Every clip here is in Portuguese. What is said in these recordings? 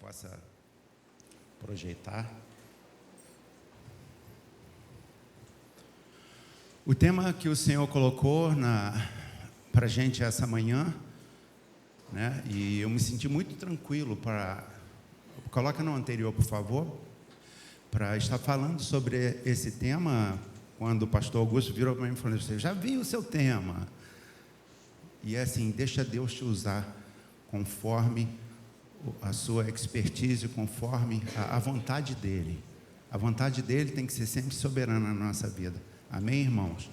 possa projetar. O tema que o Senhor colocou para a gente essa manhã, né? E eu me senti muito tranquilo para... Coloca no anterior, por favor. Para estar falando sobre esse tema, quando o pastor Augusto virou para mim e falou: você já viu o seu tema? E é assim, deixa Deus te usar conforme a sua expertise, conforme a vontade dEle. A vontade dEle tem que ser sempre soberana na nossa vida. Amém, irmãos?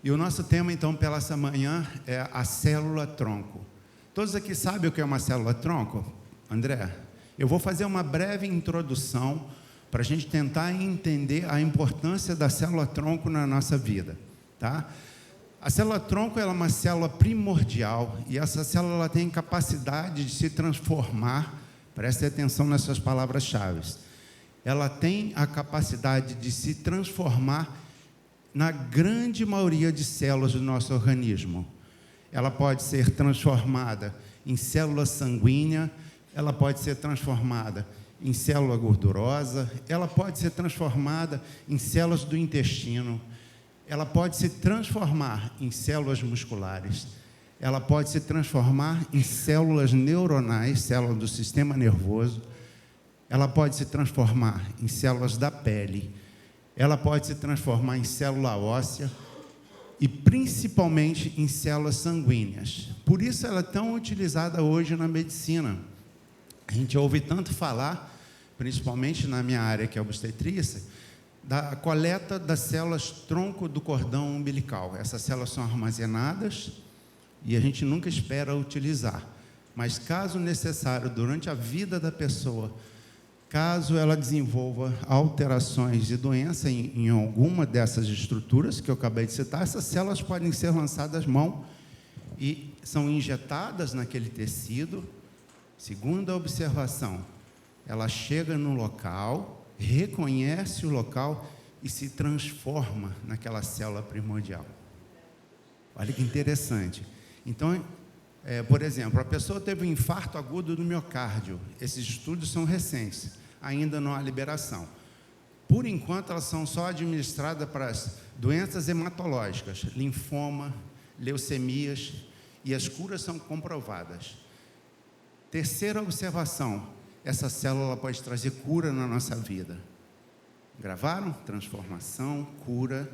E o nosso tema, então, pela essa manhã é a célula-tronco. Todos aqui sabem o que é uma célula-tronco? André, eu vou fazer uma breve introdução para a gente tentar entender a importância da célula-tronco na nossa vida, tá? A célula-tronco é uma célula primordial e essa célula ela tem capacidade de se transformar, preste atenção nessas palavras-chave, ela tem a capacidade de se transformar na grande maioria de células do nosso organismo. Ela pode ser transformada em célula sanguínea, ela pode ser transformada em célula gordurosa, ela pode ser transformada em células do intestino, ela pode se transformar em células musculares, ela pode se transformar em células neuronais, células do sistema nervoso, ela pode se transformar em células da pele, ela pode se transformar em célula óssea e principalmente em células sanguíneas. Por isso ela é tão utilizada hoje na medicina. A gente ouve tanto falar, principalmente na minha área que é a obstetrícia, da coleta das células tronco do cordão umbilical. Essas células são armazenadas e a gente nunca espera utilizar. Mas caso necessário, durante a vida da pessoa, caso ela desenvolva alterações e doença em alguma dessas estruturas que eu acabei de citar, essas células podem ser lançadas mão e são injetadas naquele tecido. Segundo a observação, ela chega no local, reconhece o local e se transforma naquela célula primordial. Olha que interessante. Então, por exemplo, a pessoa teve um infarto agudo do miocárdio. Esses estudos são recentes, ainda não há liberação. Por enquanto, elas são só administradas para as doenças hematológicas, linfoma, leucemias, e as curas são comprovadas. Terceira observação, essa célula pode trazer cura na nossa vida. Gravaram? Transformação, cura.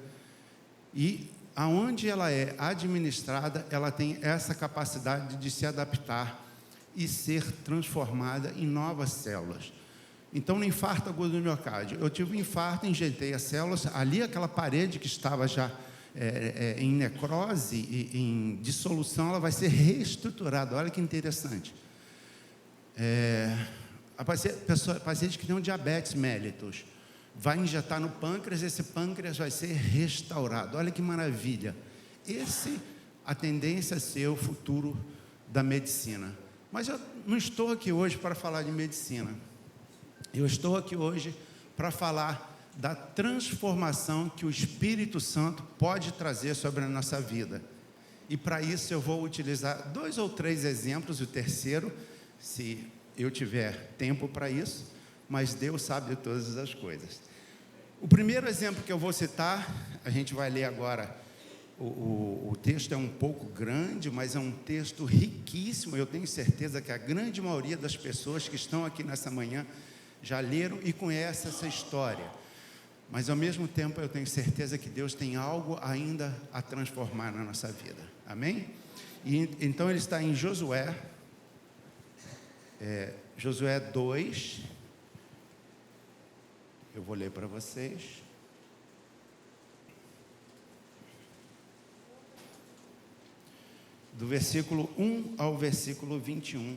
E aonde ela é administrada, ela tem essa capacidade de se adaptar e ser transformada em novas células. Então, no infarto agudo do miocárdio, eu tive um infarto, injetei as células, ali aquela parede que estava já em necrose, em dissolução, ela vai ser reestruturada. Olha que interessante. Paciente que tem um diabetes mellitus, vai injetar no pâncreas, esse pâncreas vai ser restaurado. Olha que maravilha. A tendência a ser o futuro da medicina. Mas eu não estou aqui hoje para falar de medicina. Eu estou aqui hoje para falar da transformação que o Espírito Santo pode trazer sobre a nossa vida. E para isso eu vou utilizar 2 ou 3 exemplos, o terceiro, se eu tiver tempo para isso, mas Deus sabe de todas as coisas. O primeiro exemplo que eu vou citar, a gente vai ler agora, o texto é um pouco grande, mas é um texto riquíssimo. Eu tenho certeza que a grande maioria das pessoas que estão aqui nessa manhã já leram e conhecem essa história. Mas, ao mesmo tempo, eu tenho certeza que Deus tem algo ainda a transformar na nossa vida. Amém? E, então, ele está em Josué, Josué 2, eu vou ler para vocês. Do versículo 1 ao versículo 21.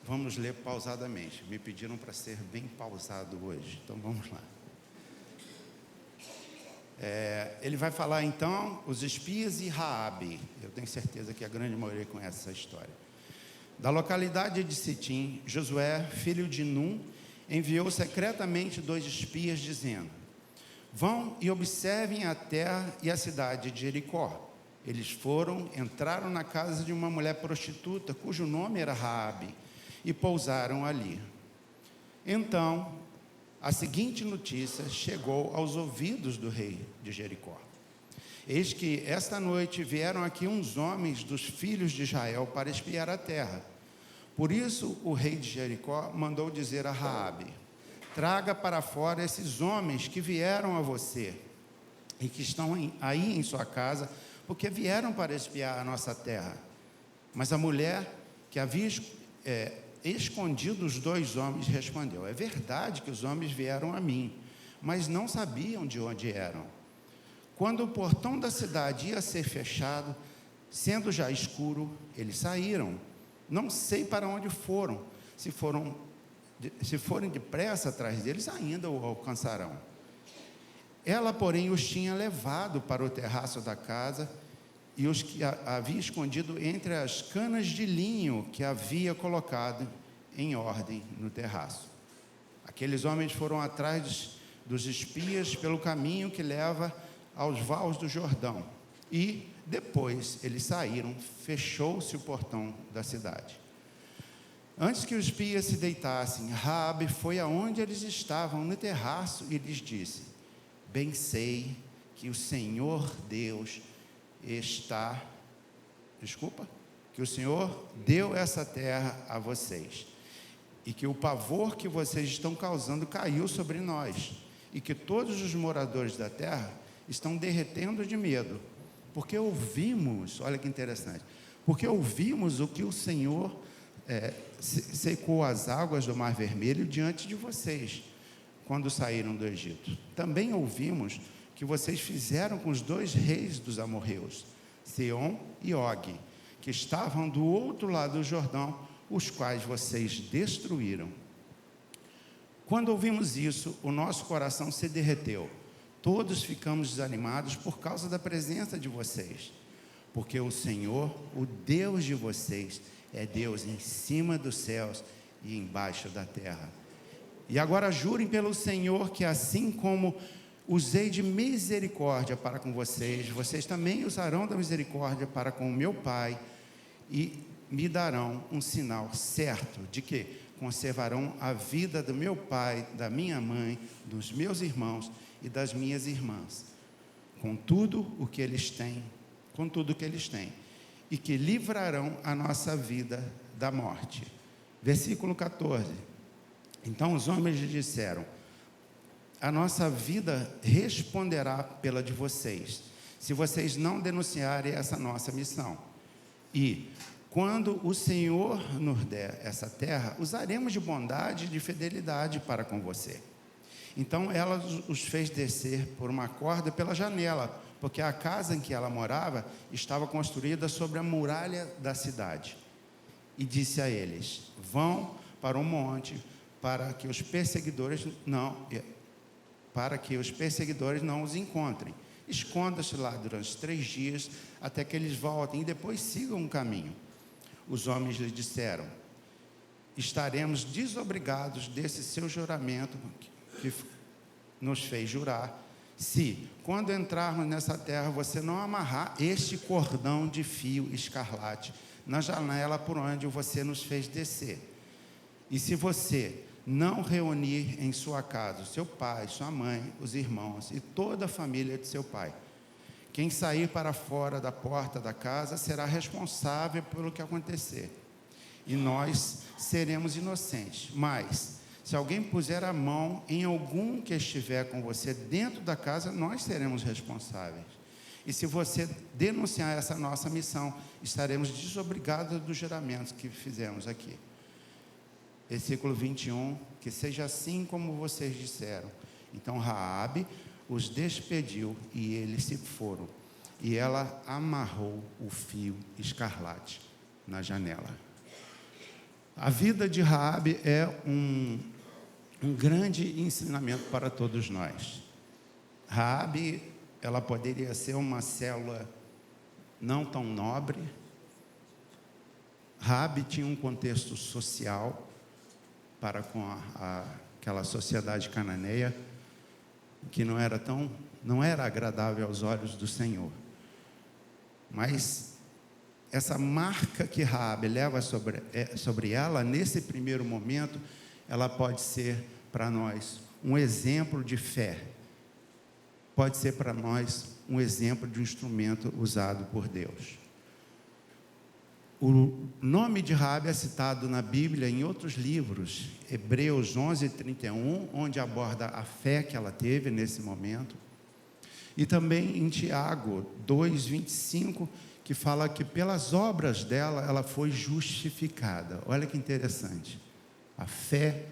Vamos ler pausadamente. Me pediram para ser bem pausado hoje, então vamos lá. Ele vai falar então, os espias e Raabe. Eu tenho certeza que a grande maioria conhece essa história. Da localidade de Sitim, Josué, filho de Num, enviou secretamente 2 espias, dizendo: vão e observem a terra e a cidade de Jericó. Eles entraram na casa de uma mulher prostituta, cujo nome era Raabe, e pousaram ali. Então, a seguinte notícia chegou aos ouvidos do rei de Jericó: eis que esta noite vieram aqui uns homens dos filhos de Israel para espiar a terra. Por isso o rei de Jericó mandou dizer a Raabe: traga para fora esses homens que vieram a você e que estão aí em sua casa, porque vieram para espiar a nossa terra. Mas a mulher que havia escondido os 2 homens respondeu: é verdade que os homens vieram a mim, mas não sabiam de onde eram. Quando o portão da cidade ia ser fechado, sendo já escuro, eles saíram. Não sei para onde foram. Se forem depressa atrás deles, ainda o alcançarão. Ela, porém, os tinha levado para o terraço da casa e os que havia escondido entre as canas de linho que havia colocado em ordem no terraço. Aqueles homens foram atrás dos espias pelo caminho que leva aos vales do Jordão. E depois eles saíram, fechou-se o portão da cidade. Antes que os espias se deitassem, Raabe foi aonde eles estavam, no terraço, e lhes disse: bem sei que o Senhor Deus que o Senhor deu essa terra a vocês, e que o pavor que vocês estão causando caiu sobre nós, e que todos os moradores da terra estão derretendo de medo, porque ouvimos, olha que interessante, porque ouvimos o que o Senhor secou as águas do Mar Vermelho diante de vocês, quando saíram do Egito. Também ouvimos que vocês fizeram com os 2 reis dos amorreus, Seom e Og, que estavam do outro lado do Jordão, os quais vocês destruíram. Quando ouvimos isso, o nosso coração se derreteu. Todos ficamos desanimados por causa da presença de vocês, porque o Senhor, o Deus de vocês, é Deus em cima dos céus e embaixo da terra. E agora jurem pelo Senhor que, assim como usei de misericórdia para com vocês, vocês também usarão da misericórdia para com o meu pai, e me darão um sinal certo de que conservarão a vida do meu pai, da minha mãe, dos meus irmãos e das minhas irmãs, com tudo o que eles têm, e que livrarão a nossa vida da morte. Versículo 14. Então os homens lhe disseram: a nossa vida responderá pela de vocês, se vocês não denunciarem essa nossa missão. E quando o Senhor nos der essa terra, usaremos de bondade e de fidelidade para com você. Então ela os fez descer por uma corda pela janela, porque a casa em que ela morava estava construída sobre a muralha da cidade. E disse a eles: vão para o monte, para que os perseguidores não os encontrem. Esconda-se lá durante 3 dias, até que eles voltem, e depois sigam o caminho. Os homens lhe disseram: estaremos desobrigados desse seu juramento que nos fez jurar, se, quando entrarmos nessa terra, você não amarrar este cordão de fio escarlate na janela por onde você nos fez descer. E se você não reunir em sua casa o seu pai, sua mãe, os irmãos e toda a família de seu pai, quem sair para fora da porta da casa será responsável pelo que acontecer, e nós seremos inocentes. Mas se alguém puser a mão em algum que estiver com você dentro da casa, nós seremos responsáveis. E se você denunciar essa nossa missão, estaremos desobrigados dos juramentos que fizemos aqui. Versículo 21, que seja assim como vocês disseram. Então Raabe os despediu e eles se foram. E ela amarrou o fio escarlate na janela. A vida de Raabe é um grande ensinamento para todos nós. Raabe, ela poderia ser uma célula não tão nobre. Raabe tinha um contexto social para com aquela sociedade cananeia, que não era agradável aos olhos do Senhor. Mas essa marca que Raabe leva sobre ela, nesse primeiro momento, ela pode ser para nós um exemplo de fé. Pode ser para nós um exemplo de um instrumento usado por Deus. O nome de Raabe é citado na Bíblia em outros livros, Hebreus 11:31, onde aborda a fé que ela teve nesse momento, e também em Tiago 2:25, que fala que pelas obras dela ela foi justificada. Olha que interessante. A fé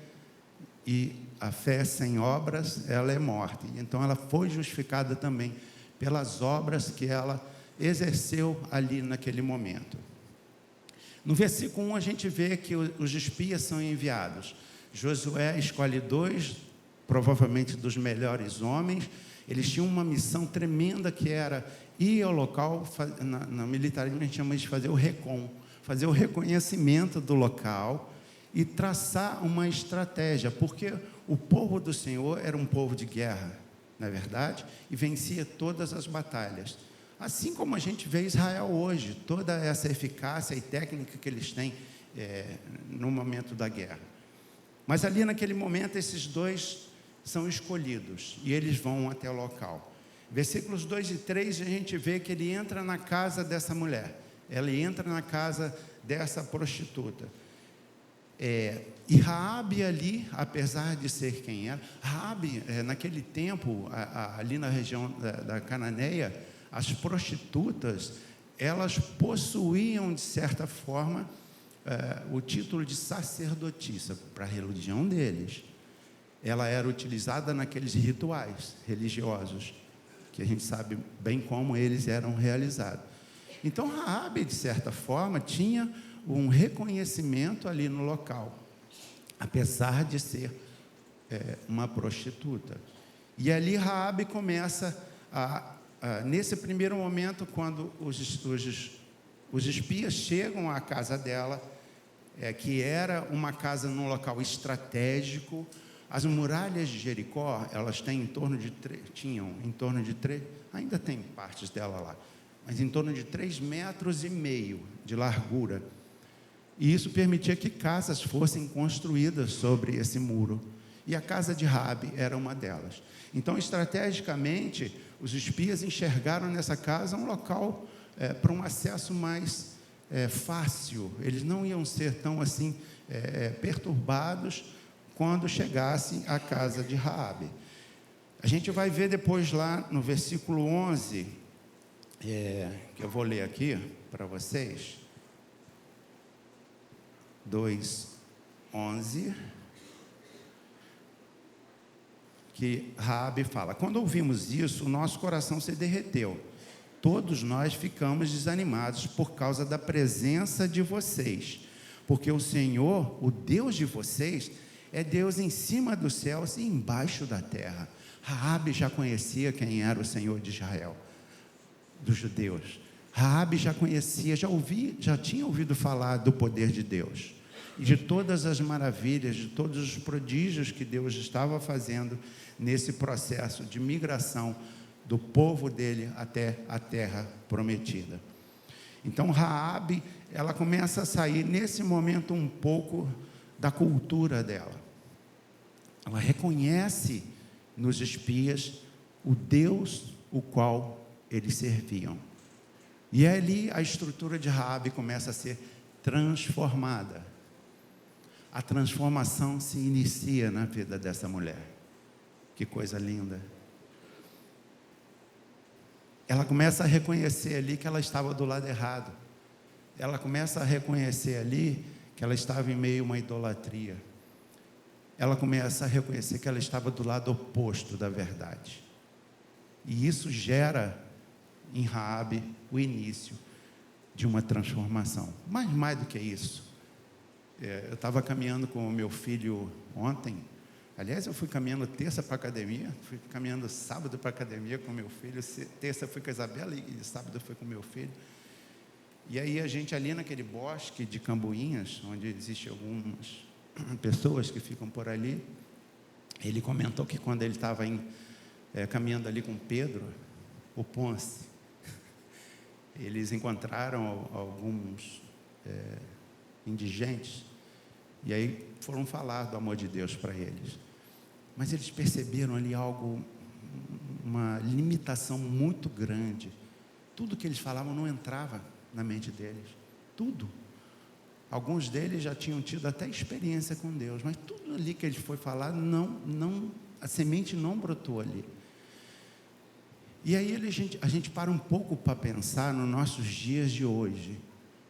sem obras, ela é morte. Então ela foi justificada também pelas obras que ela exerceu ali naquele momento. No versículo 1 a gente vê que os espias são enviados. Josué escolhe 2, provavelmente dos melhores homens. Eles tinham uma missão tremenda, que era ir ao local, na militarismo a gente chama de fazer o recon, fazer o reconhecimento do local e traçar uma estratégia, porque o povo do Senhor era um povo de guerra, não é verdade? E vencia todas as batalhas. Assim como a gente vê Israel hoje, toda essa eficácia e técnica que eles têm no momento da guerra. Mas ali naquele momento, esses 2 são escolhidos e eles vão até o local. Versículos 2 e 3, a gente vê que ele entra na casa dessa mulher, ela entra na casa dessa prostituta. E Raabe ali, apesar de ser quem era, Raabe, naquele tempo, ali na região da Cananeia, as prostitutas, elas possuíam, de certa forma, o título de sacerdotisa para a religião deles. Ela era utilizada naqueles rituais religiosos, que a gente sabe bem como eles eram realizados. Então, Raabe, de certa forma, tinha um reconhecimento ali no local, apesar de ser uma prostituta. E ali Raabe começa nesse primeiro momento, quando os espias chegam à casa dela, que era uma casa num local estratégico. As muralhas de Jericó, elas têm tinham em torno de 3, ainda tem partes dela lá, mas em torno de 3,5 metros de largura. E isso permitia que casas fossem construídas sobre esse muro. E a casa de Raabe era uma delas. Então, estrategicamente, os espias enxergaram nessa casa um local para um acesso mais fácil. Eles não iam ser tão assim perturbados quando chegassem à casa de Raabe. A gente vai ver depois lá no versículo 11, que eu vou ler aqui para vocês, 2:11, que Raabe fala: quando ouvimos isso, o nosso coração se derreteu. Todos nós ficamos desanimados por causa da presença de vocês, porque o Senhor, o Deus de vocês, é Deus em cima dos céus e embaixo da terra. Raabe já conhecia quem era o Senhor de Israel, dos judeus. Raabe já conhecia, já tinha ouvido falar do poder de Deus e de todas as maravilhas, de todos os prodígios que Deus estava fazendo nesse processo de migração do povo dele até a terra prometida. Então Raabe, ela começa a sair nesse momento um pouco da cultura dela. Ela reconhece nos espias o Deus o qual eles serviam. E ali a estrutura de Raabe começa a ser transformada. A transformação se inicia na vida dessa mulher. Que coisa linda. Ela começa a reconhecer ali que ela estava do lado errado. Ela começa a reconhecer ali que ela estava em meio a uma idolatria. Ela começa a reconhecer que ela estava do lado oposto da verdade. E isso gera em Raabe o início de uma transformação. Mas mais do que isso, eu estava caminhando com o meu filho ontem. Aliás, eu fui caminhando terça para a academia, fui caminhando sábado para a academia com o meu filho, terça fui com a Isabela e sábado fui com o meu filho. E aí a gente ali naquele bosque de Cambuinhas, onde existem algumas pessoas que ficam por ali, ele comentou que quando ele estava caminhando ali com Pedro, o Ponce, eles encontraram alguns indigentes, e aí foram falar do amor de Deus para eles. Mas eles perceberam ali algo, uma limitação muito grande. Tudo que eles falavam não entrava na mente deles. Tudo. Alguns deles já tinham tido até experiência com Deus, mas tudo ali que eles foi falar, a semente não brotou ali. E aí a gente para um pouco para pensar nos nossos dias de hoje,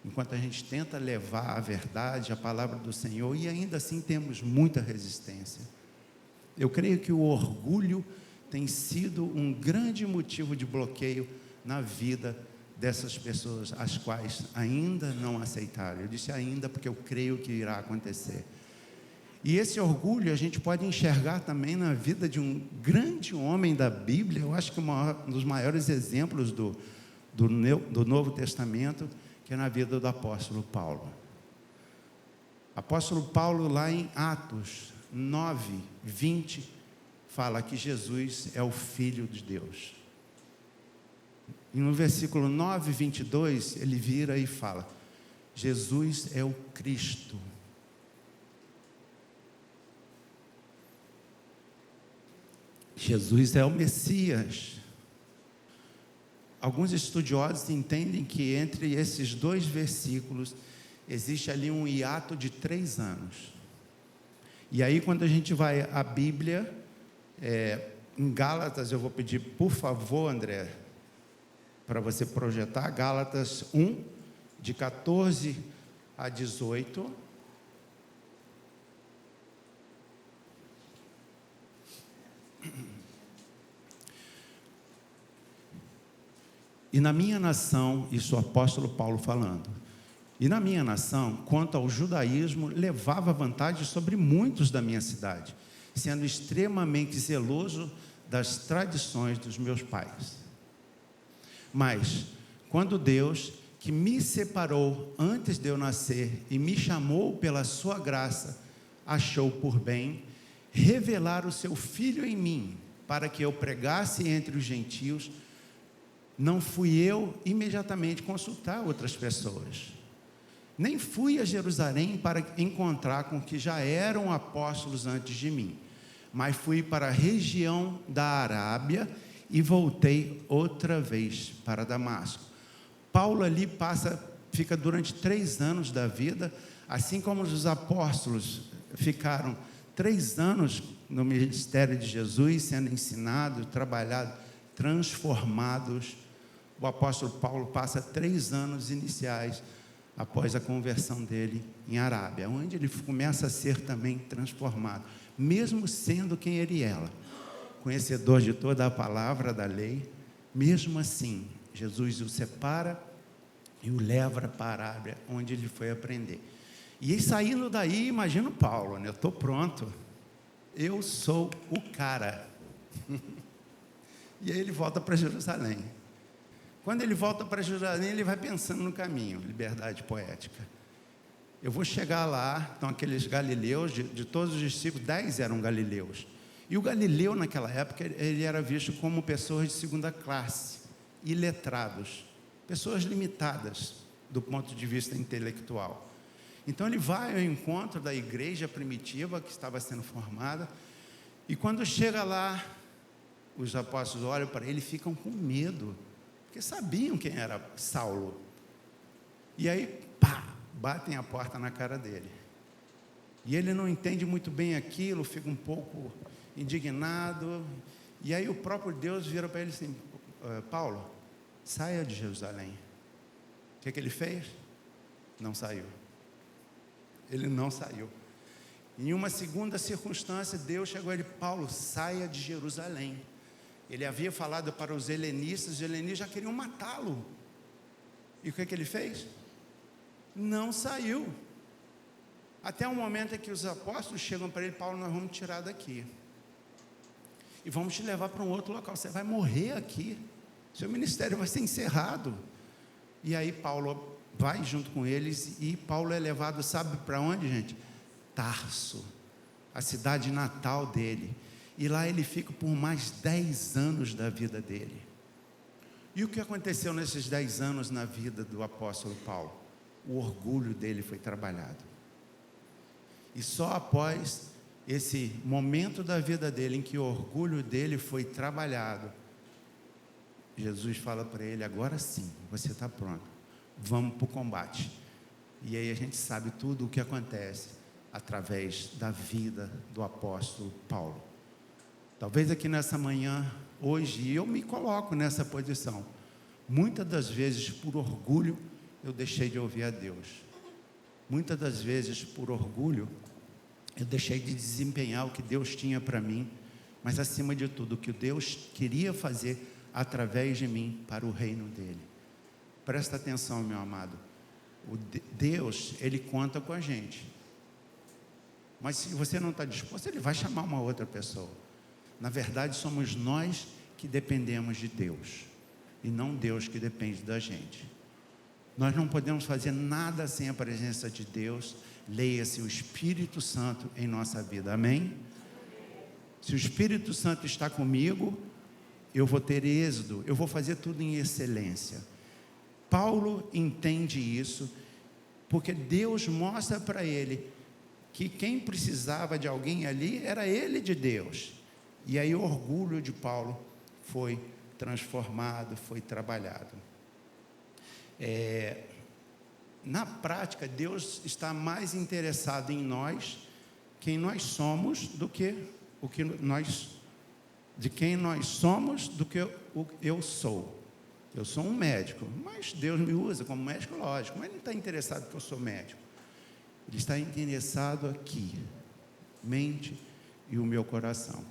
enquanto a gente tenta levar a verdade, a palavra do Senhor, e ainda assim temos muita resistência. Eu creio que o orgulho tem sido um grande motivo de bloqueio na vida dessas pessoas, as quais ainda não aceitaram. Eu disse ainda porque eu creio que irá acontecer. E esse orgulho a gente pode enxergar também na vida de um grande homem da Bíblia. Eu acho que um dos maiores exemplos do Novo Testamento, que é na vida do apóstolo Paulo. Apóstolo Paulo, lá em Atos 9, 20, fala que Jesus é o Filho de Deus. E no versículo 9, 22, ele vira e fala: Jesus é o Cristo. Jesus é o Messias. Alguns estudiosos entendem que entre esses dois versículos existe ali um hiato de 3 anos. E aí, quando a gente vai à Bíblia, em Gálatas, eu vou pedir, por favor, André, para você projetar, Gálatas 1, de 14 a 18. E na minha nação, isso o apóstolo Paulo falando, e na minha nação, quanto ao judaísmo, levava vantagem sobre muitos da minha cidade, sendo extremamente zeloso das tradições dos meus pais. Mas, quando Deus, que me separou antes de eu nascer e me chamou pela sua graça, achou por bem revelar o seu Filho em mim, para que eu pregasse entre os gentios, não fui eu imediatamente consultar outras pessoas. Nem fui a Jerusalém para encontrar com que já eram apóstolos antes de mim, mas fui para a região da Arábia e voltei outra vez para Damasco. Paulo ali fica durante 3 anos da vida, assim como os apóstolos ficaram 3 anos no ministério de Jesus, sendo ensinados, trabalhados, transformados. O apóstolo Paulo passa 3 anos iniciais após a conversão dele em Arábia, onde ele começa a ser também transformado, mesmo sendo quem ele era, conhecedor de toda a palavra da lei. Mesmo assim, Jesus o separa e o leva para a Arábia, onde ele foi aprender. E aí, saindo daí, imagina o Paulo, né? Eu estou pronto, eu sou o cara. E aí ele volta para Jerusalém. Quando ele volta para Jerusalém, ele vai pensando no caminho, liberdade poética. Eu vou chegar lá, estão aqueles galileus, de todos os discípulos, 10 eram galileus. E o galileu, naquela época, ele era visto como pessoas de segunda classe, iletrados, pessoas limitadas do ponto de vista intelectual. Então ele vai ao encontro da igreja primitiva que estava sendo formada, e quando chega lá, os apóstolos olham para ele e ficam com medo, porque sabiam quem era Saulo. E aí, batem a porta na cara dele. E ele não entende muito bem aquilo, fica um pouco indignado. E aí o próprio Deus vira para ele assim: Paulo, saia de Jerusalém. O que ele fez? Não saiu. Ele não saiu. Em uma segunda circunstância, Deus chegou a ele: Paulo, saia de Jerusalém. Ele havia falado para os helenistas, os helenistas já queriam matá-lo. E o que ele fez? Não saiu. Até o momento em que os apóstolos chegam para ele: Paulo, nós vamos tirar daqui. E vamos te levar para um outro local. Você vai morrer aqui. Seu ministério vai ser encerrado. E aí Paulo vai junto com eles. E Paulo é levado, sabe para onde, gente? Tarso, a cidade natal dele. E lá ele fica por mais 10 anos da vida dele. E o que aconteceu nesses 10 anos na vida do apóstolo Paulo? O orgulho dele foi trabalhado. E só após esse momento da vida dele, em que o orgulho dele foi trabalhado, Jesus fala para ele: agora sim, você está pronto, vamos para o combate. E aí a gente sabe tudo o que acontece através da vida do apóstolo Paulo. Talvez aqui nessa manhã, hoje, eu me coloco nessa posição. Muitas das vezes, por orgulho, eu deixei de ouvir a Deus. Muitas das vezes, por orgulho, eu deixei de desempenhar o que Deus tinha para mim, mas acima de tudo, o que Deus queria fazer através de mim para o reino dele. Presta atenção, meu amado. Deus, ele conta com a gente. Mas se você não está disposto, ele vai chamar uma outra pessoa. Na verdade, somos nós que dependemos de Deus, e não Deus que depende da gente. Nós não podemos fazer nada sem a presença de Deus. Leia-se o Espírito Santo em nossa vida, amém? Se o Espírito Santo está comigo, eu vou ter êxito, eu vou fazer tudo em excelência. Paulo entende isso, porque Deus mostra para ele que quem precisava de alguém ali era ele de Deus. E aí o orgulho de Paulo foi transformado, foi trabalhado. Na prática, Deus está mais interessado em nós, quem nós somos, do que o que nós, de quem nós somos, do que o eu sou. Eu sou um médico, mas Deus me usa como médico, lógico, mas não está interessado porque eu sou médico. Ele está interessado aqui, mente e o meu coração.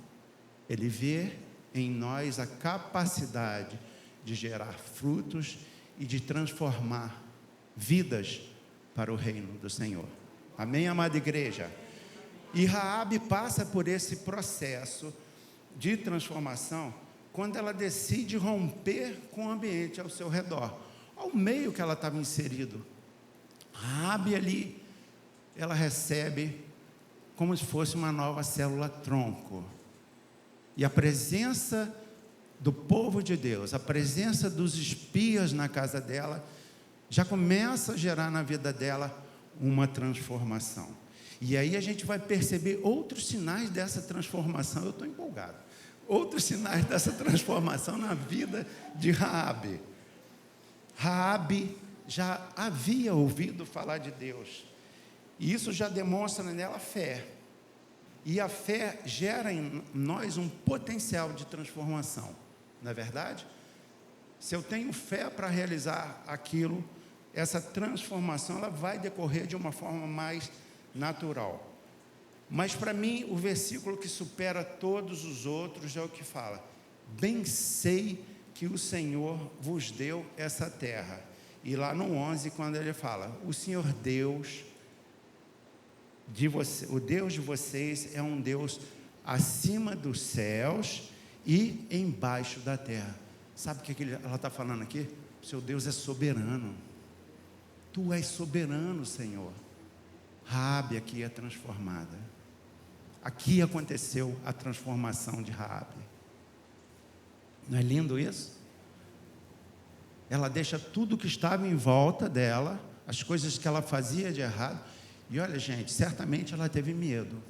Ele vê em nós a capacidade de gerar frutos e de transformar vidas para o reino do Senhor. Amém, amada igreja? E Raabe passa por esse processo de transformação quando ela decide romper com o ambiente ao seu redor, ao meio que ela estava inserido. Raabe ali, ela recebe como se fosse uma nova célula tronco. E a presença do povo de Deus, a presença dos espias na casa dela, já começa a gerar na vida dela uma transformação. E aí a gente vai perceber outros sinais dessa transformação. Eu estou empolgado. Outros sinais dessa transformação na vida de Raabe. Raabe já havia ouvido falar de Deus, e isso já demonstra nela fé. E a fé gera em nós um potencial de transformação, não é verdade? Se eu tenho fé para realizar aquilo, essa transformação ela vai decorrer de uma forma mais natural. Mas para mim, o versículo que supera todos os outros é o que fala: bem sei que o Senhor vos deu essa terra. E lá no 11, quando ele fala: o Senhor Deus o Deus de vocês é um Deus acima dos céus e embaixo da terra. Sabe o que ela está falando aqui? O seu Deus é soberano. Tu és soberano, Senhor. Raabe aqui é transformada. Aqui aconteceu a transformação de Raabe. Não é lindo isso? Ela deixa tudo que estava em volta dela, as coisas que ela fazia de errado. E olha, gente, certamente ela teve medo,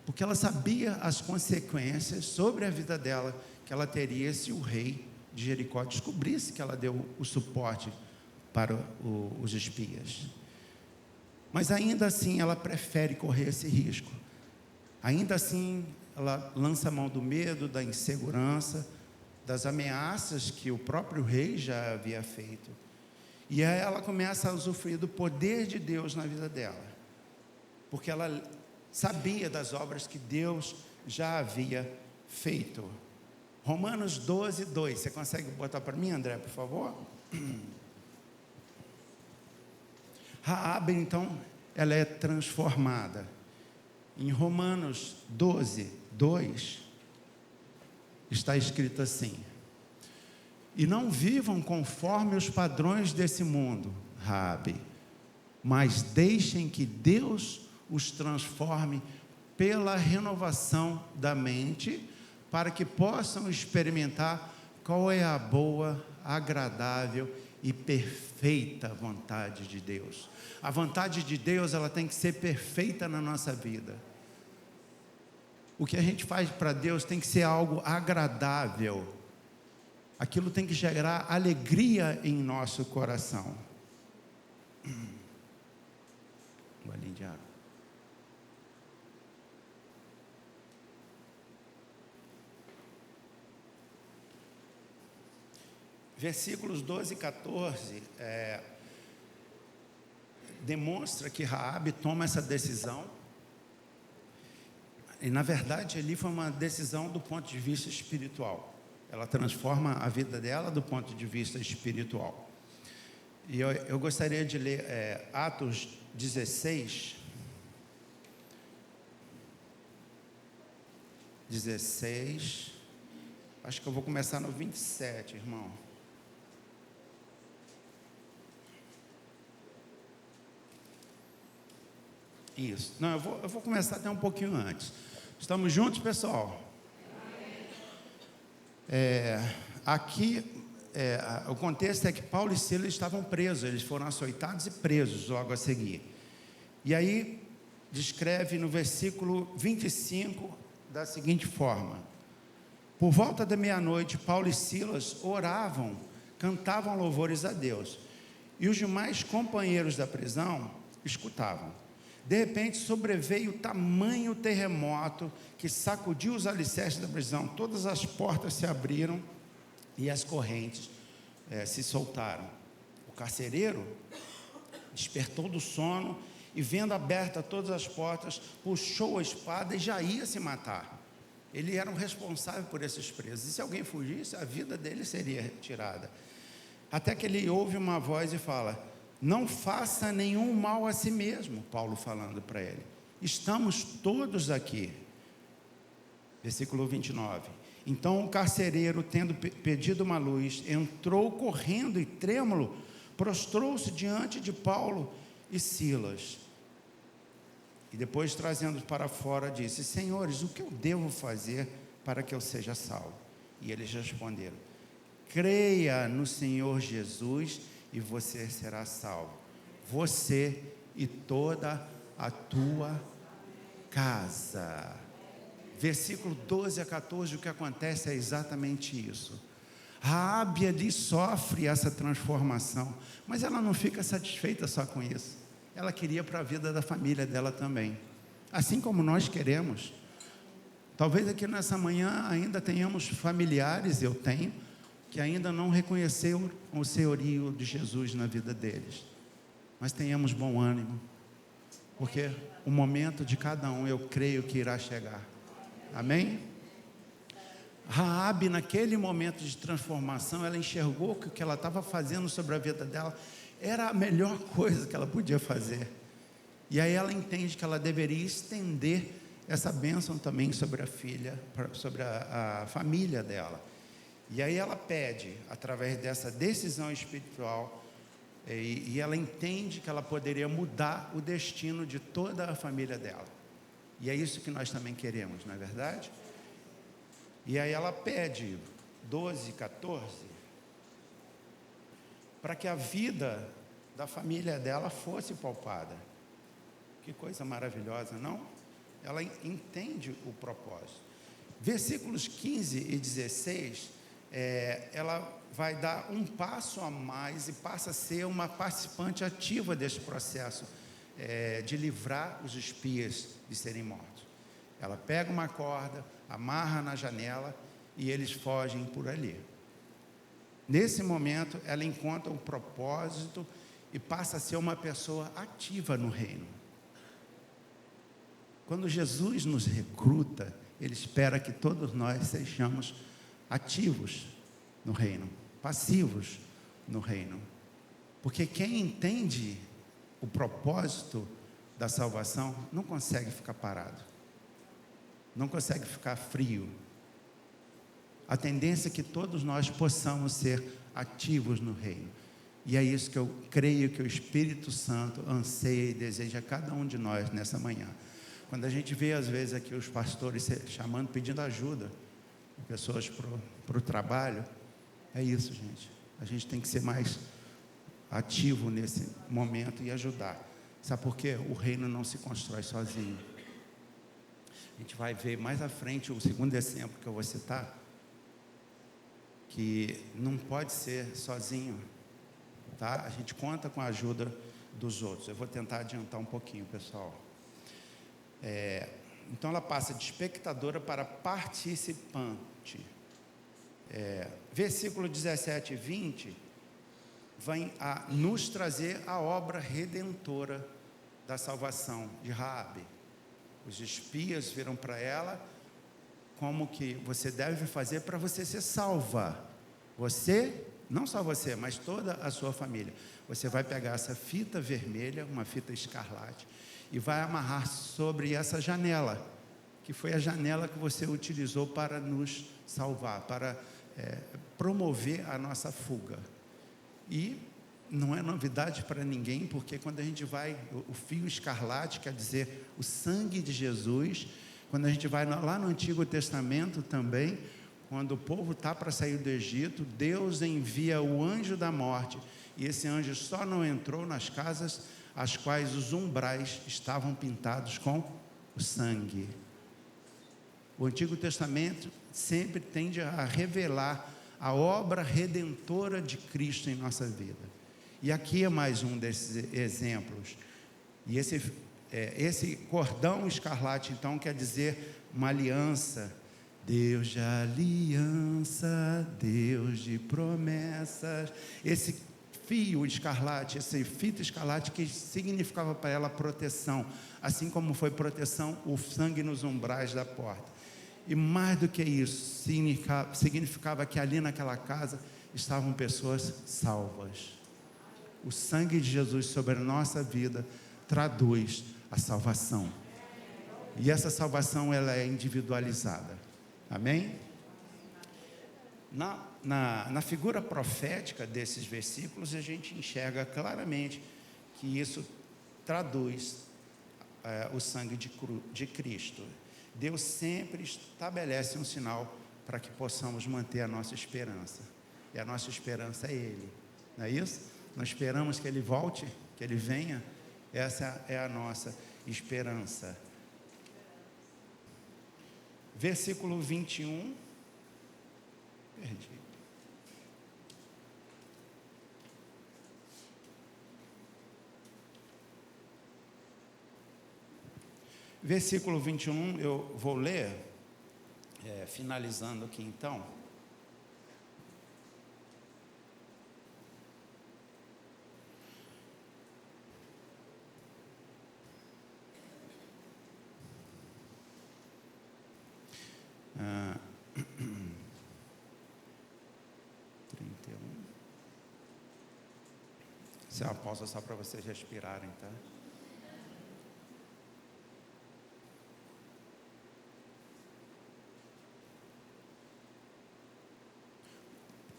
porque ela sabia as consequências sobre a vida dela que ela teria se o rei de Jericó descobrisse que ela deu o suporte para os espias. Mas ainda assim ela prefere correr esse risco. Ainda assim ela lança a mão do medo, da insegurança, das ameaças que o próprio rei já havia feito. E aí ela começa a usufruir do poder de Deus na vida dela, porque ela sabia das obras que Deus já havia feito. Romanos 12, 2. Você consegue botar para mim, André, por favor? Raabe, então, ela é transformada. Em Romanos 12, 2, está escrito assim: e não vivam conforme os padrões desse mundo, Raabe, mas deixem que Deus os transforme pela renovação da mente, para que possam experimentar qual é a boa, agradável e perfeita vontade de Deus. A vontade de Deus, ela tem que ser perfeita na nossa vida. O que a gente faz para Deus tem que ser algo agradável. Aquilo tem que gerar alegria em nosso coração. Um golinho de água. Versículos 12 e 14 demonstra que Raabe toma essa decisão. E na verdade ali foi uma decisão do ponto de vista espiritual. Ela transforma a vida dela do ponto de vista espiritual. E eu gostaria de ler Atos 16, acho que eu vou começar no 27, irmão. Isso. Não, eu vou começar até um pouquinho antes. Estamos juntos, pessoal? Aqui, o contexto é que Paulo e Silas estavam presos. Eles foram açoitados e presos logo a seguir. E aí, descreve no versículo 25 da seguinte forma: por volta da meia-noite, Paulo e Silas oravam, cantavam louvores a Deus. E os demais companheiros da prisão escutavam. De repente sobreveio tamanho terremoto que sacudiu os alicerces da prisão. Todas as portas se abriram e as correntes se soltaram. O carcereiro despertou do sono e, vendo abertas todas as portas, puxou a espada e já ia se matar. Ele era o responsável por esses presos. E se alguém fugisse, a vida dele seria retirada. Até que ele ouve uma voz e fala: não faça nenhum mal a si mesmo. Paulo falando para ele: estamos todos aqui. Versículo 29. Então o carcereiro, tendo pedido uma luz, entrou correndo e trêmulo, prostrou-se diante de Paulo e Silas. E depois, trazendo-os para fora, disse: senhores, o que eu devo fazer para que eu seja salvo? E eles responderam: creia no Senhor Jesus e você será salvo, você e toda a tua casa. Versículo 12 a 14, o que acontece é exatamente isso. Raabe ali sofre essa transformação, mas ela não fica satisfeita só com isso. Ela queria para a vida da família dela também, assim como nós queremos. Talvez aqui nessa manhã ainda tenhamos familiares, eu tenho, que ainda não reconheceu o senhorio de Jesus na vida deles. Mas tenhamos bom ânimo, porque o momento de cada um, eu creio que irá chegar. Amém? Raabe, naquele momento de transformação, ela enxergou que o que ela estava fazendo sobre a vida dela era a melhor coisa que ela podia fazer. E aí ela entende que ela deveria estender essa bênção também sobre a filha, sobre a família dela. E aí ela pede, através dessa decisão espiritual, e ela entende que ela poderia mudar o destino de toda a família dela. E é isso que nós também queremos, não é verdade? E aí ela pede, 12, 14, para que a vida da família dela fosse poupada. Que coisa maravilhosa, não? Ela entende o propósito. Versículos 15 e 16... ela vai dar um passo a mais e passa a ser uma participante ativa desse processo de livrar os espias de serem mortos. Ela pega uma corda, amarra na janela e eles fogem por ali. Nesse momento ela encontra um propósito e passa a ser uma pessoa ativa no reino. Quando Jesus nos recruta, Ele espera que todos nós sejamos ativos no reino, passivos no reino. Porque quem entende o propósito da salvação não consegue ficar parado, não consegue ficar frio. A tendência é que todos nós possamos ser ativos no reino. E é isso que eu creio que o Espírito Santo anseia e deseja a cada um de nós nessa manhã. Quando a gente vê às vezes aqui os pastores chamando, pedindo ajuda, pessoas para o trabalho, É isso, gente. A gente tem que ser mais ativo nesse momento e ajudar. Sabe por quê? O reino não se constrói sozinho. A gente vai ver mais à frente o segundo exemplo que eu vou citar, que não pode ser sozinho, tá? A gente conta com a ajuda dos outros. Eu vou tentar adiantar um pouquinho, pessoal. Então ela passa de espectadora para participante. Versículo 17 e 20 vem a nos trazer a obra redentora da salvação de Raabe. Os espias viram para ela como que você deve fazer para você ser salva. Você, não só você, mas toda a sua família. Você vai pegar essa fita vermelha, uma fita escarlate, e vai amarrar sobre essa janela, que foi a janela que você utilizou para nos salvar, para promover a nossa fuga. E não é novidade para ninguém, porque quando a gente vai, o fio escarlate quer dizer o sangue de Jesus. Quando a gente vai lá no Antigo Testamento também, quando o povo está para sair do Egito, Deus envia o anjo da morte, e esse anjo só não entrou nas casas as quais os umbrais estavam pintados com o sangue. O Antigo Testamento sempre tende a revelar a obra redentora de Cristo em nossa vida. E aqui é mais um desses exemplos. E esse cordão escarlate, então, quer dizer uma aliança. Deus de aliança, Deus de promessas. Esse fio escarlate, essa fita escarlate que significava para ela proteção, assim como foi proteção o sangue nos umbrais da porta. E mais do que isso, significava que ali naquela casa estavam pessoas salvas. O sangue de Jesus sobre a nossa vida traduz a salvação. E essa salvação, ela é individualizada. Amém? Na figura profética desses versículos, a gente enxerga claramente que isso traduz o sangue de Cristo. Deus sempre estabelece um sinal para que possamos manter a nossa esperança. E a nossa esperança é Ele. Não é isso? Nós esperamos que Ele volte, que Ele venha. Essa é a nossa esperança. Versículo 21. Perdi. Versículo 21, eu vou ler, finalizando aqui então. Ah, 31. Isso é uma pausa só para vocês respirarem, tá?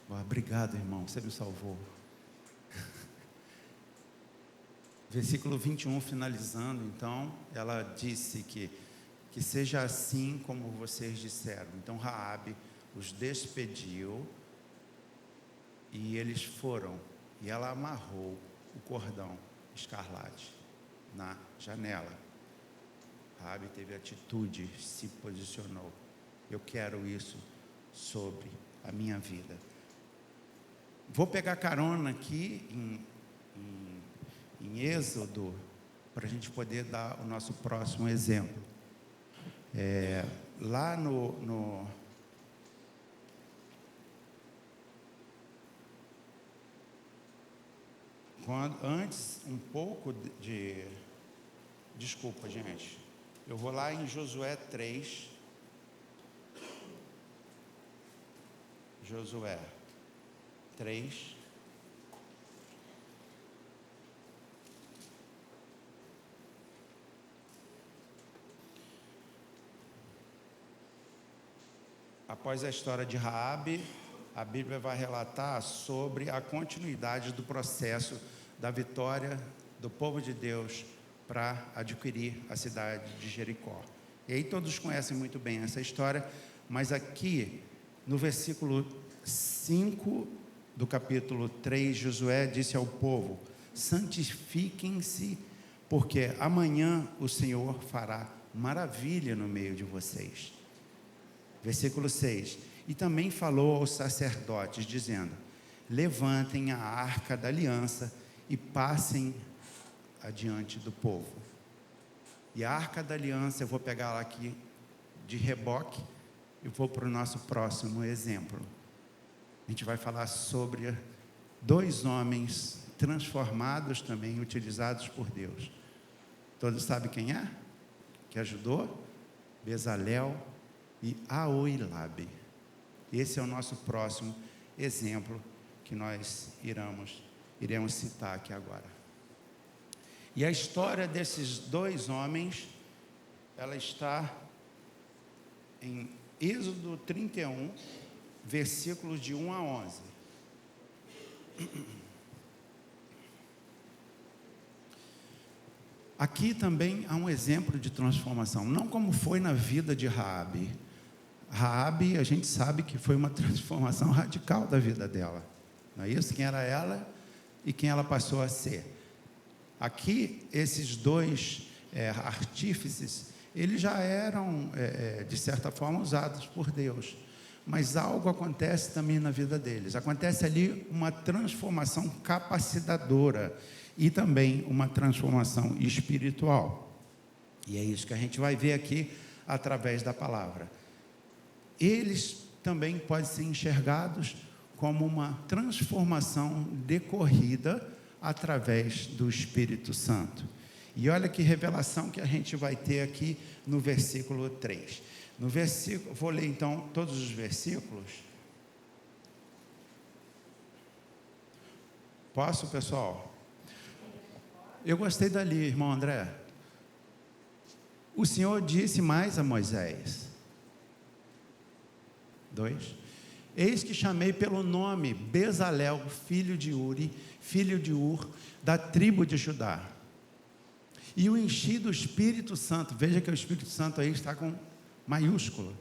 Obrigado, irmão, você me salvou. Versículo 21, finalizando, então, ela disse que seja assim como vocês disseram. Então Raabe os despediu e eles foram, e ela amarrou o cordão escarlate na janela. Raabe teve atitude, se posicionou. Eu quero isso sobre a minha vida. Vou pegar carona aqui em Êxodo, para a gente poder dar o nosso próximo exemplo. Lá antes um pouco desculpa, gente, eu vou lá em Josué 3, Josué 3, após a história de Raabe, a Bíblia vai relatar sobre a continuidade do processo da vitória do povo de Deus para adquirir a cidade de Jericó. E aí todos conhecem muito bem essa história, mas aqui no versículo 5 do capítulo 3, Josué disse ao povo: santifiquem-se, porque amanhã o Senhor fará maravilha no meio de vocês. Versículo 6: e também falou aos sacerdotes, dizendo: levantem a arca da aliança e passem adiante do povo. E a arca da aliança, eu vou pegar ela aqui de reboque e vou para o nosso próximo exemplo. A gente vai falar sobre 2 homens transformados também, utilizados por Deus. Todos sabem quem é? Que ajudou? Bezalel e Aholiabe. Esse é o nosso próximo exemplo que nós iremos citar aqui agora. E a história desses 2 homens, ela está em Êxodo 31, versículos de 1 a 11. Aqui também há um exemplo de transformação, não como foi na vida de Raabe. Raabe, a gente sabe que foi uma transformação radical da vida dela, não é isso? Quem era ela e quem ela passou a ser. Aqui, esses 2 artífices, eles já eram, de certa forma, usados por Deus, mas algo acontece também na vida deles. Acontece ali uma transformação capacitadora e também uma transformação espiritual, e é isso que a gente vai ver aqui através da palavra. Eles também podem ser enxergados como uma transformação decorrida através do Espírito Santo. E olha que revelação que a gente vai ter aqui no versículo 3. No versículo, vou ler então todos os versículos. Posso, pessoal? Eu gostei dali, irmão André. O Senhor disse mais a Moisés. 2: eis que chamei pelo nome Bezalel, filho de Uri, filho de Ur, da tribo de Judá, e o enchi do Espírito Santo. Veja que o Espírito Santo aí está com maiúsculo.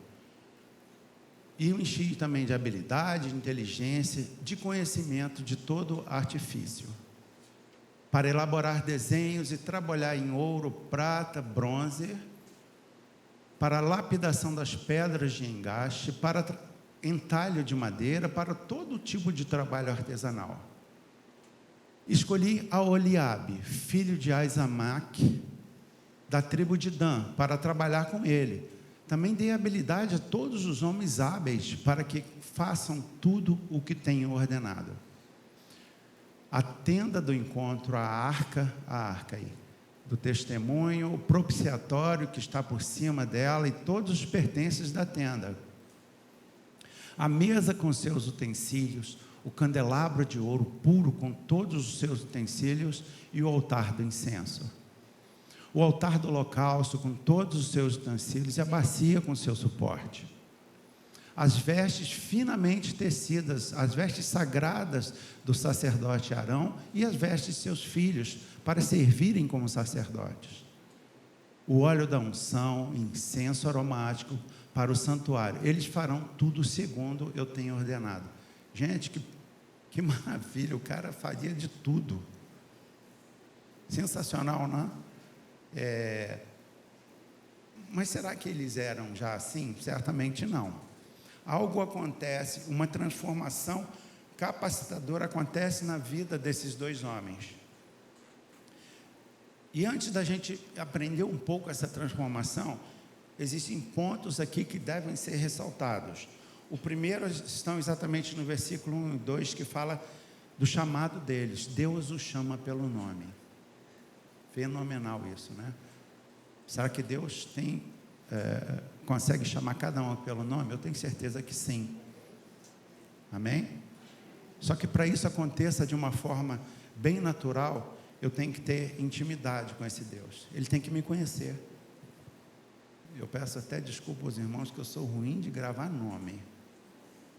E o enchi também de habilidade, de inteligência, de conhecimento de todo artifício, para elaborar desenhos e trabalhar em ouro, prata, bronze, para a lapidação das pedras de engaste, para entalho de madeira, para todo tipo de trabalho artesanal. Escolhi Aholiabe, filho de Aizamaque, da tribo de Dan, para trabalhar com ele. Também dei habilidade a todos os homens hábeis, para que façam tudo o que tenho ordenado. A tenda do encontro, a arca aí, do testemunho, o propiciatório que está por cima dela e todos os pertences da tenda. A mesa com seus utensílios, o candelabro de ouro puro com todos os seus utensílios e o altar do incenso. O altar do holocausto com todos os seus utensílios e a bacia com seu suporte. As vestes finamente tecidas, as vestes sagradas do sacerdote Arão e as vestes de seus filhos, para servirem como sacerdotes. O óleo da unção, incenso aromático para o santuário. Eles farão tudo segundo eu tenho ordenado. Gente, que maravilha, o cara faria de tudo. Sensacional, não é? Mas será que eles eram já assim? Certamente não. Algo acontece, uma transformação capacitadora acontece na vida desses 2 homens. E antes da gente aprender um pouco essa transformação, existem pontos aqui que devem ser ressaltados. O primeiro estão exatamente no versículo 1 e 2, que fala do chamado deles. Deus os chama pelo nome. Fenomenal isso, né? Será que Deus consegue chamar cada um pelo nome? Eu tenho certeza que sim. Amém? Só que para isso aconteça de uma forma bem natural, eu tenho que ter intimidade com esse Deus. Ele tem que me conhecer. Eu peço até desculpa aos irmãos que eu sou ruim de gravar nome.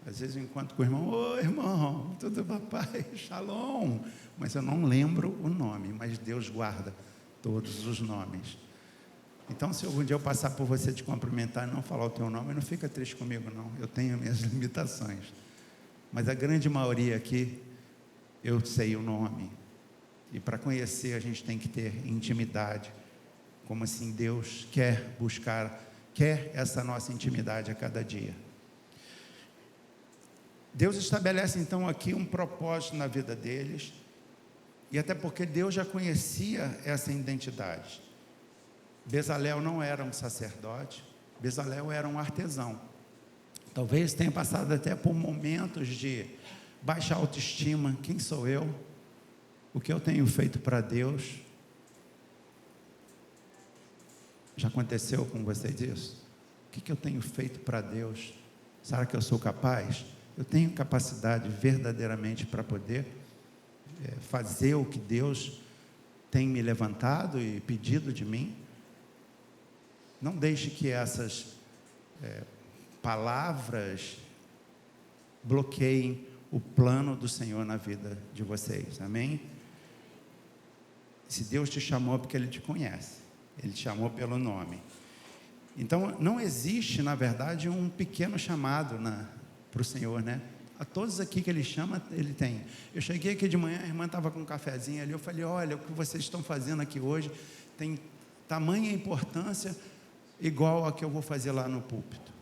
Às vezes eu encontro com o irmão: oi irmão, tudo papai, shalom. Mas eu não lembro o nome, mas Deus guarda todos os nomes. Então, se algum dia eu passar por você te cumprimentar e não falar o teu nome, não fica triste comigo não, eu tenho minhas limitações. mas a grande maioria aqui, eu sei o nome. E para conhecer, a gente tem que ter intimidade. Como assim Deus quer essa nossa intimidade a cada dia. Deus estabelece então aqui um propósito na vida deles, e até porque Deus já conhecia essa identidade. Bezalel não era um sacerdote, Bezalel era um artesão. Talvez tenha passado até por momentos de baixa autoestima. Quem sou eu? O que eu tenho feito para Deus? Já aconteceu com vocês isso? O que eu tenho feito para Deus? Será que eu sou capaz? Eu tenho capacidade verdadeiramente para poder fazer o que Deus tem me levantado e pedido de mim? Não deixe que essas palavras bloqueiem o plano do Senhor na vida de vocês, amém? Se Deus te chamou é porque Ele te conhece, Ele te chamou pelo nome. Então, não existe, na verdade, um pequeno chamado para o Senhor, né? A todos aqui que Ele chama, Ele tem. Eu cheguei aqui de manhã, a irmã estava com um cafezinho ali, eu falei, olha, o que vocês estão fazendo aqui hoje tem tamanha importância igual a que eu vou fazer lá no púlpito.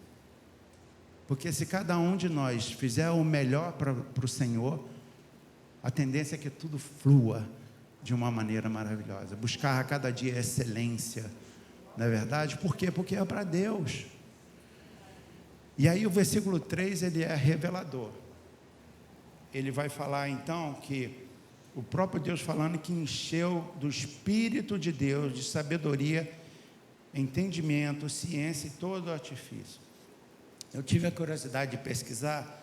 Porque se cada um de nós fizer o melhor para o Senhor, a tendência é que tudo flua de uma maneira maravilhosa. Buscar a cada dia excelência, não é verdade? Por quê? Porque é para Deus. E aí o versículo 3, ele é revelador. Ele vai falar então que o próprio Deus falando que encheu do Espírito de Deus, de sabedoria, entendimento, ciência e todo artifício. Eu tive a curiosidade de pesquisar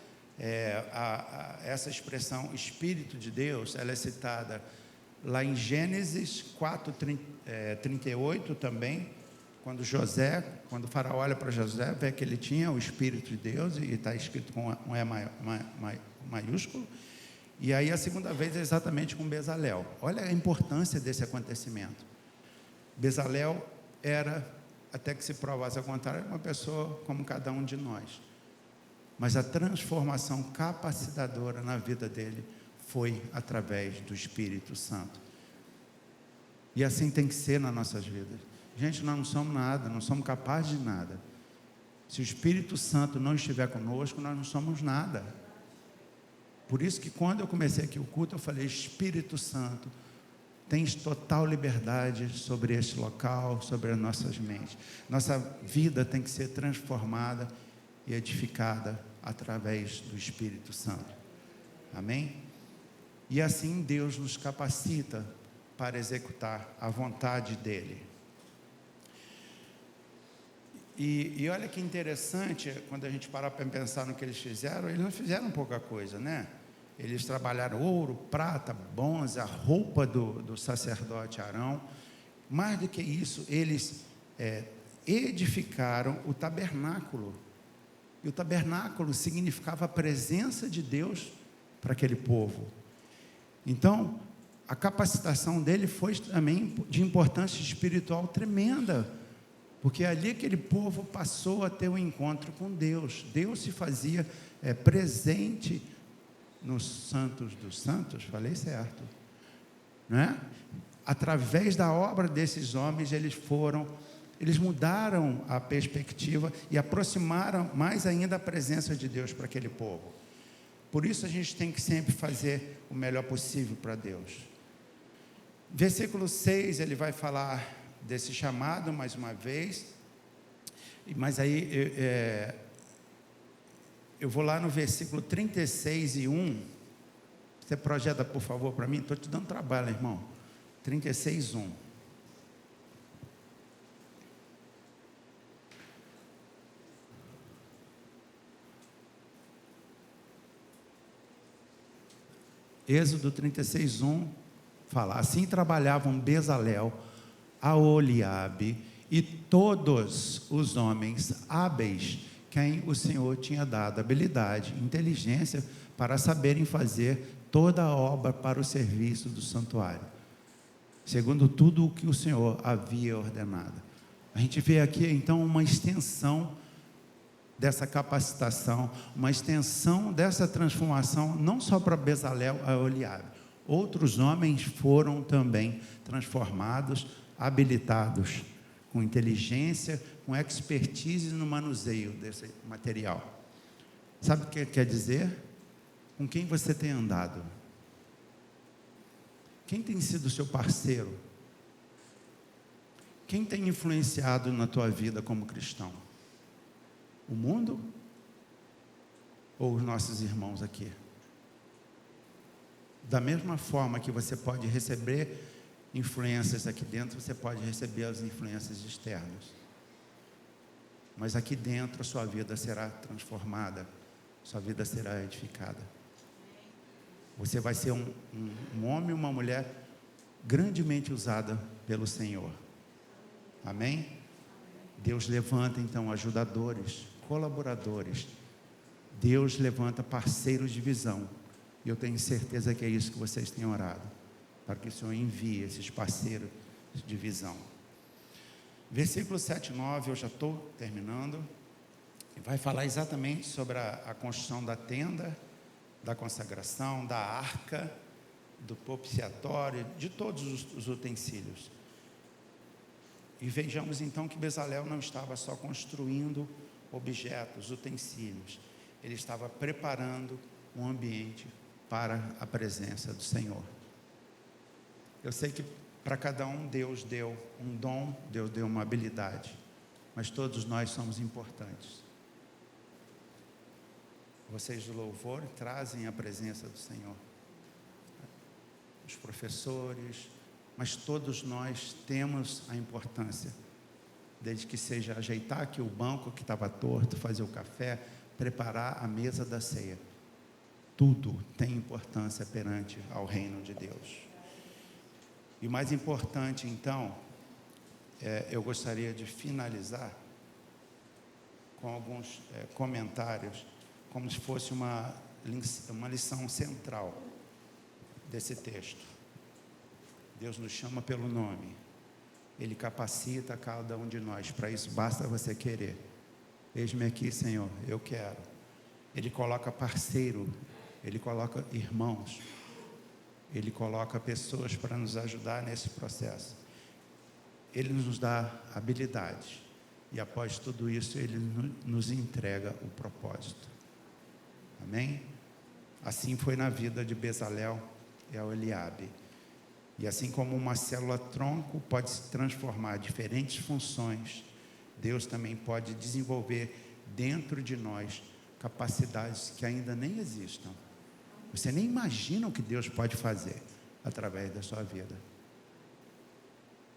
essa expressão Espírito de Deus. Ela é citada lá em Gênesis 4:38 também, quando o faraó olha para José, vê que ele tinha o Espírito de Deus, e está escrito com um E maiúsculo. E aí a segunda vez é exatamente com Bezalel. Olha a importância desse acontecimento. Bezalel era, até que se provasse ao contrário, uma pessoa como cada um de nós. Mas a transformação capacitadora na vida dele foi através do Espírito Santo. E assim tem que ser nas nossas vidas. Gente, nós não somos nada, não somos capazes de nada. Se o Espírito Santo não estiver conosco, nós não somos nada. Por isso que quando eu comecei aqui o culto, eu falei, Espírito Santo, tens total liberdade sobre este local, sobre as nossas mentes. Nossa vida tem que ser transformada e edificada através do Espírito Santo. Amém? E assim Deus nos capacita para executar a vontade dEle. E olha que interessante, quando a gente parar para pensar no que eles não fizeram pouca coisa, né? Eles trabalharam ouro, prata, bronze, a roupa do sacerdote Arão. Mais do que isso, eles edificaram o tabernáculo. E o tabernáculo significava a presença de Deus para aquele povo. Então, a capacitação dele foi também de importância espiritual tremenda, porque ali aquele povo passou a ter um encontro com Deus. Deus se fazia presente nos santos dos santos, falei certo, não é? Através da obra desses homens, eles mudaram a perspectiva e aproximaram mais ainda a presença de Deus para aquele povo. Por isso a gente tem que sempre fazer o melhor possível para Deus. Versículo 6, ele vai falar desse chamado mais uma vez, mas aí eu vou lá no versículo 36 e 1, você projeta por favor para mim, estou te dando trabalho, irmão. 36, 1. Êxodo 36, 1 fala, assim trabalhavam Bezalel, Aholiabe e todos os homens hábeis, quem o Senhor tinha dado habilidade, inteligência, para saberem fazer toda a obra para o serviço do santuário, segundo tudo o que o Senhor havia ordenado. A gente vê aqui então uma extensão dessa capacitação, uma extensão dessa transformação, não só para Bezalel e Oliabe. Outros homens foram também transformados, habilitados, com inteligência, com expertise no manuseio desse material. Sabe o que quer dizer? Com quem você tem andado? Quem tem sido seu parceiro? Quem tem influenciado na tua vida como cristão? O mundo? Ou os nossos irmãos aqui? Da mesma forma que você pode receber influências aqui dentro, você pode receber as influências externas. Mas aqui dentro a sua vida será transformada, sua vida será edificada. Você vai ser um homem e uma mulher grandemente usada pelo Senhor. Amém? Deus levanta então ajudadores, colaboradores. Deus levanta parceiros de visão. E eu tenho certeza que é isso que vocês têm orado, para que o Senhor envie esses parceiros de visão. Versículo 7 e 9, eu já estou terminando. Vai falar exatamente sobre a construção da tenda, da consagração, da arca, do propiciatório, de todos os utensílios. E vejamos então que Bezalel não estava só construindo objetos, utensílios. Ele estava preparando um ambiente para a presença do Senhor. Eu sei que para cada um Deus deu um dom, Deus deu uma habilidade, mas todos nós somos importantes. Vocês do louvor trazem a presença do Senhor. Os professores, mas todos nós temos a importância, desde que seja ajeitar aqui o banco que estava torto, fazer o café, preparar a mesa da ceia. Tudo tem importância perante ao reino de Deus. E o mais importante, então, eu gostaria de finalizar com alguns comentários, como se fosse uma lição central desse texto. Deus nos chama pelo nome. Ele capacita cada um de nós. Para isso basta você querer. Eis-me aqui, Senhor, eu quero. Ele coloca parceiro, Ele coloca irmãos, Ele coloca pessoas para nos ajudar nesse processo. Ele nos dá habilidades. E após tudo isso, Ele nos entrega o propósito. Amém? Assim foi na vida de Bezalel e Oliabe. E assim como uma célula-tronco pode se transformar em diferentes funções, Deus também pode desenvolver dentro de nós capacidades que ainda nem existam. Você nem imagina o que Deus pode fazer através da sua vida.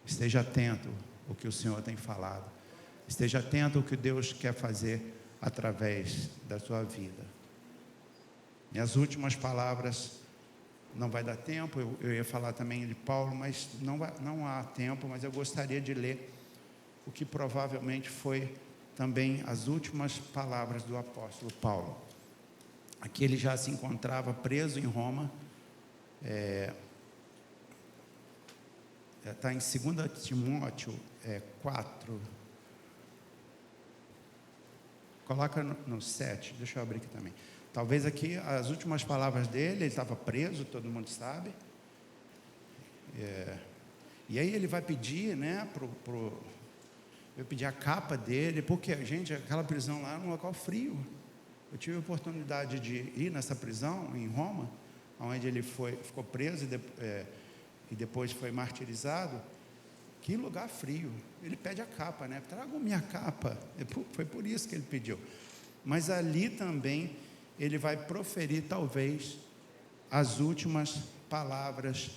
Esteja atento ao que o Senhor tem falado. Esteja atento ao que Deus quer fazer através da sua vida. Minhas últimas palavras, não vai dar tempo, eu ia falar também de Paulo, mas não há tempo, mas eu gostaria de ler o que provavelmente foi também as últimas palavras do apóstolo Paulo. Aqui ele já se encontrava preso em Roma, está em 2 Timóteo 4, coloca no 7, deixa eu abrir aqui também. Talvez aqui as últimas palavras dele, ele estava preso, todo mundo sabe. E aí ele vai pedir, né, eu pedi a capa dele, porque, gente, aquela prisão lá era um local frio. Eu tive a oportunidade de ir nessa prisão em Roma, onde ele ficou preso e depois foi martirizado. Que lugar frio. Ele pede a capa, né? Tragam minha capa. Foi por isso que ele pediu. Mas ali também ele vai proferir talvez as últimas palavras.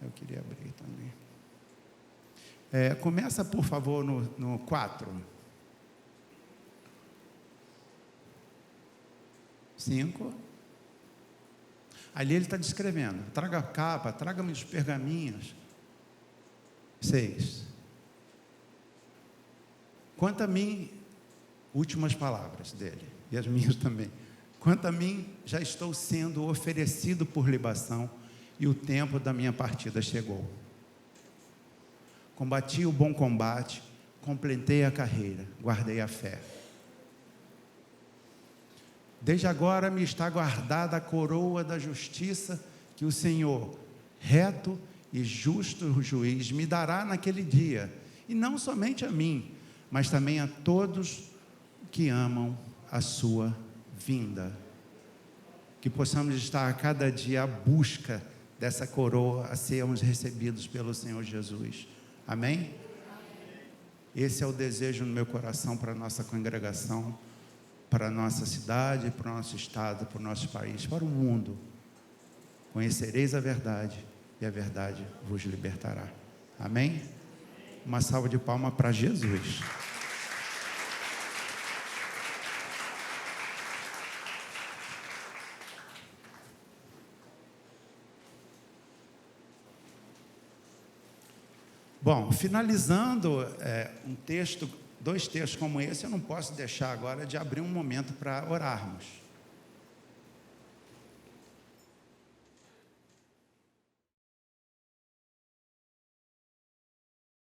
Eu queria abrir também. Começa, por favor, no 4. 5. Ali ele está descrevendo. Traga a capa, traga-me os pergaminhos. 6. Quanto a mim, últimas palavras dele, e as minhas também. Quanto a mim, já estou sendo oferecido por libação, e o tempo da minha partida chegou. Combati o bom combate, completei a carreira, guardei a fé. Desde agora me está guardada a coroa da justiça que o Senhor, reto e justo juiz, me dará naquele dia, e não somente a mim, mas também a todos que amam a sua vinda. Que possamos estar a cada dia à busca dessa coroa, a sermos recebidos pelo Senhor Jesus. Amém? Esse é o desejo no meu coração para a nossa congregação, para a nossa cidade, para o nosso estado, para o nosso país, para o mundo. Conhecereis a verdade, e a verdade vos libertará. Amém? Uma salva de palmas para Jesus. Bom, finalizando dois textos como esse, eu não posso deixar agora de abrir um momento para orarmos.